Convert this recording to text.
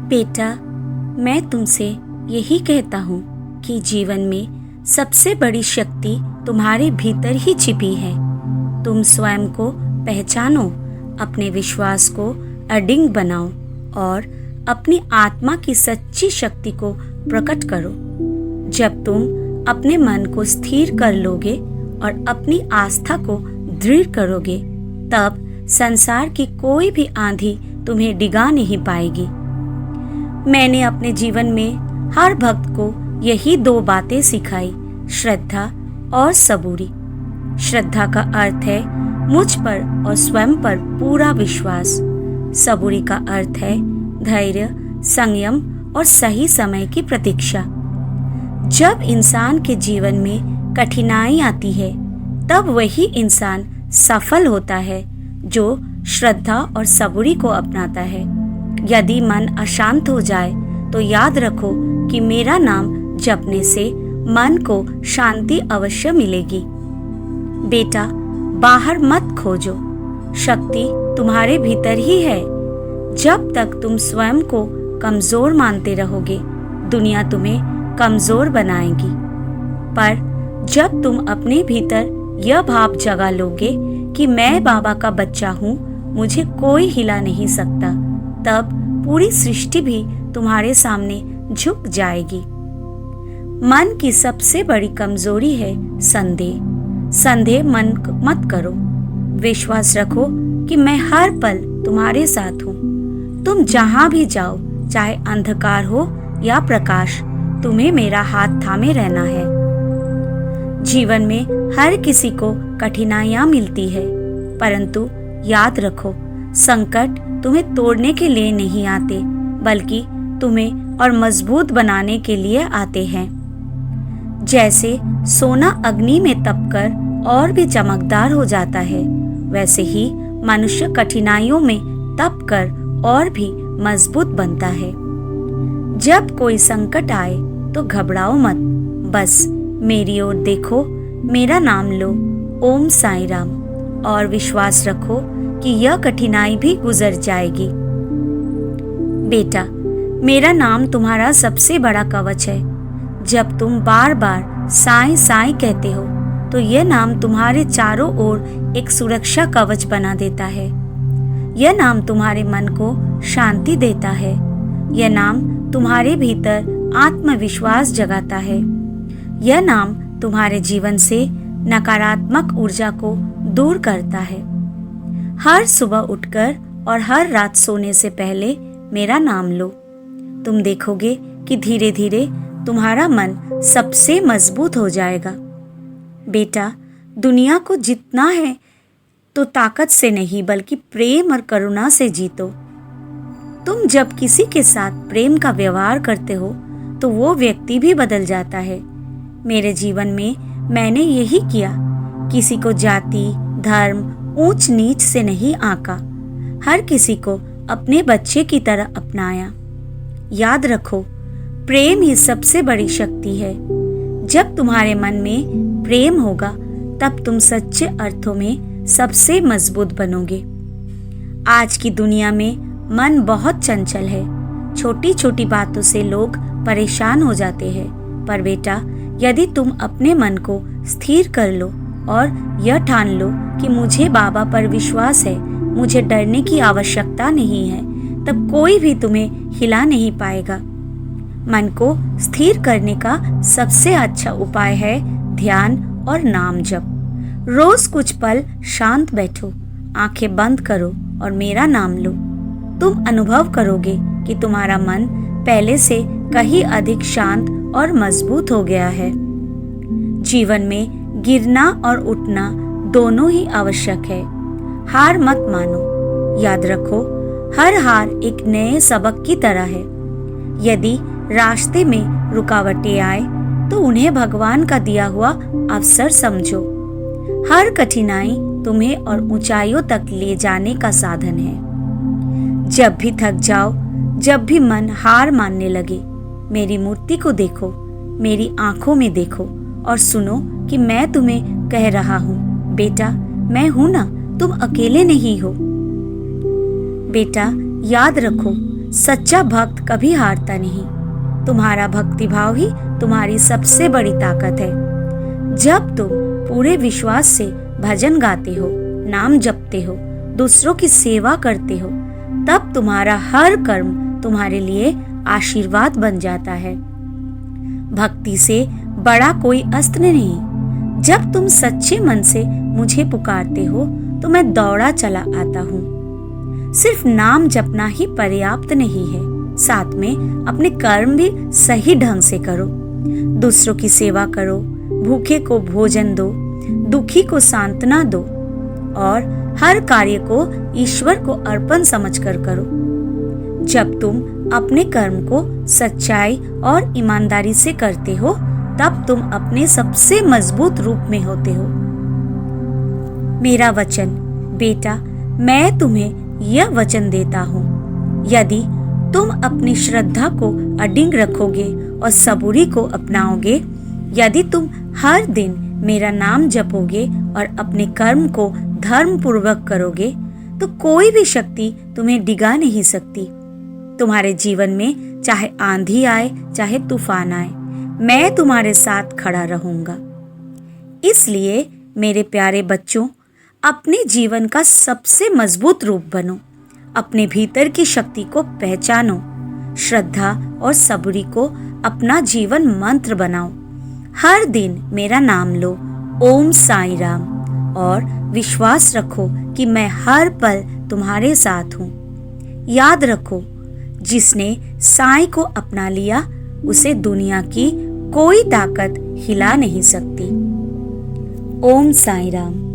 बेटा, मैं तुमसे यही कहता हूँ कि जीवन में सबसे बड़ी शक्ति तुम्हारे भीतर ही छिपी है। तुम स्वयं को पहचानो, अपने विश्वास को अडिग बनाओ और अपनी आत्मा की सच्ची शक्ति को प्रकट करो। जब तुम अपने मन को स्थिर कर लोगे और अपनी आस्था को दृढ़ करोगे, तब संसार की कोई भी आंधी तुम्हें डिगा नहीं पाएगी। मैंने अपने जीवन में हर भक्त को यही दो बातें सिखाई, श्रद्धा और सबूरी। श्रद्धा का अर्थ है मुझ पर और स्वयं पर पूरा विश्वास। सबूरी का अर्थ है धैर्य, संयम और सही समय की प्रतीक्षा। जब इंसान के जीवन में कठिनाई आती है, तब वही इंसान सफल होता है जो श्रद्धा और सबूरी को अपनाता है। यदि मन अशांत हो जाए तो याद रखो कि मेरा नाम जपने से मन को शांति अवश्य मिलेगी। बेटा, बाहर मत खोजो, शक्ति तुम्हारे भीतर ही है। जब तक तुम स्वयं को कमजोर मानते रहोगे, दुनिया तुम्हें कमजोर बनाएगी। पर जब तुम अपने भीतर यह भाव जगा लोगे कि मैं बाबा का बच्चा हूँ, मुझे कोई हिला नहीं सकता, तब पूरी सृष्टि भी तुम्हारे सामने झुक जाएगी। मन की सबसे बड़ी कमजोरी है संदेह। संदेह मन मत करो, विश्वास रखो कि मैं हर पल तुम्हारे साथ हूँ। तुम जहाँ भी जाओ, चाहे अंधकार हो या प्रकाश, तुम्हें मेरा हाथ थामे रहना है। जीवन में हर किसी को कठिनाइयाँ मिलती है, परंतु याद रखो, संकट तुम्हें तोड़ने के लिए नहीं आते, बल्कि तुम्हें और मजबूत बनाने के लिए आते हैं। जैसे सोना अग्नि में तपकर और भी चमकदार हो जाता है, वैसे ही मनुष्य कठिनाइयों में तपकर और भी मजबूत बनता है। जब कोई संकट आए तो घबराओ मत, बस मेरी ओर देखो, मेरा नाम लो, ओम साईं राम, और विश्वास रखो कि यह कठिनाई भी गुजर जाएगी। बेटा, मेरा नाम तुम्हारा सबसे बड़ा कवच है। जब तुम बार बार साईं साईं कहते हो, तो यह नाम तुम्हारे चारों ओर एक सुरक्षा कवच बना देता है। यह नाम तुम्हारे मन को शांति देता है। यह नाम तुम्हारे भीतर आत्मविश्वास जगाता है। यह नाम तुम्हारे जीवन से नकारात्मक ऊर्जा को दूर करता है। हर सुबह उठकर और हर रात सोने से पहले मेरा नाम लो। तुम देखोगे कि धीरे धीरे तुम्हारा मन सबसे मजबूत हो जाएगा। बेटा, दुनिया को जीतना है तो ताकत से नहीं, बल्कि प्रेम और करुणा से जीतो। तुम जब किसी के साथ प्रेम का व्यवहार करते हो, तो वो व्यक्ति भी बदल जाता है। मेरे जीवन में मैंने यही किया, किसी को जाति, धर्म, ऊंच नीच से नहीं आंका, हर किसी को अपने बच्चे की तरह अपनाया। याद रखो, प्रेम ही सबसे बड़ी शक्ति है। जब तुम्हारे मन में प्रेम होगा, तब तुम सच्चे अर्थों में सबसे मजबूत बनोगे। आज की दुनिया में मन बहुत चंचल है। छोटी छोटी बातों से लोग परेशान हो जाते हैं। पर बेटा, यदि तुम अपने मन को स्थिर कर लो और यह ठान लो कि मुझे बाबा पर विश्वास है, मुझे डरने की आवश्यकता नहीं है, तब कोई भी तुम्हें हिला नहीं पाएगा। मन को स्थिर करने का सबसे अच्छा उपाय है ध्यान और नाम जप। रोज कुछ पल शांत बैठो, आंखें बंद करो और मेरा नाम लो। तुम अनुभव करोगे कि तुम्हारा मन पहले से कहीं अधिक शांत और मजबूत हो गया है। जीवन में गिरना और उठना दोनों ही आवश्यक है। हार मत मानो। याद रखो, हर हार एक नए सबक की तरह है। यदि रास्ते में रुकावटें आए, तो उन्हें भगवान का दिया हुआ अवसर समझो। हर कठिनाई तुम्हें और ऊंचाइयों तक ले जाने का साधन है। जब भी थक जाओ, जब भी मन हार मानने लगे, मेरी मूर्ति को देखो, मेरी आंखों में देखो और सुनो कि मैं तुम्हें कह रहा हूँ, बेटा मैं हूं ना, तुम अकेले नहीं हो। बेटा याद रखो, सच्चा भक्त कभी हारता नहीं। तुम्हारा भक्तिभाव ही तुम्हारी सबसे बड़ी ताकत है। जब तुम पूरे विश्वास से भजन गाते हो, नाम जपते हो, दूसरों की सेवा करते हो, तब तुम्हारा हर कर्म तुम्हारे लिए आशीर्वाद बन जाता है। भक्ति से बड़ा कोई अस्त्र नहीं। जब तुम सच्चे मन से मुझे पुकारते हो तो मैं दौड़ा चला आता हूँ। सिर्फ नाम जपना ही पर्याप्त नहीं है, साथ में अपने कर्म भी सही ढंग से करो। दूसरों की सेवा करो, भूखे को भोजन दो, दुखी को सांत्वना दो और हर कार्य को ईश्वर को अर्पण समझकर करो। जब तुम अपने कर्म को सच्चाई और ईमानदारी से करते हो, तब तुम अपने सबसे मजबूत रूप में होते हो। मेरा वचन, बेटा, मैं तुम्हें यह वचन देता हूँ, यदि तुम अपनी श्रद्धा को अडिग रखोगे और सबूरी को अपनाओगे, यदि तुम हर दिन मेरा नाम जपोगे और अपने कर्म को धर्म पूर्वक करोगे, तो कोई भी शक्ति तुम्हें डिगा नहीं सकती। तुम्हारे जीवन में चाहे आंधी आए, चाहे तूफान आए, मैं तुम्हारे साथ खड़ा रहूंगा। इसलिए मेरे प्यारे बच्चों, अपने जीवन का सबसे मजबूत रूप बनो। अपने भीतर की शक्ति को पहचानो, श्रद्धा और सबूरी को अपना जीवन मंत्र बनाओ। हर दिन मेरा नाम लो, ओम साईं राम, और विश्वास रखो कि मैं हर पल तुम्हारे साथ हूँ। याद रखो, जिसने साईं को अपना लिया, उसे दुनिया की कोई ताकत हिला नहीं सकती। ओम साईं राम।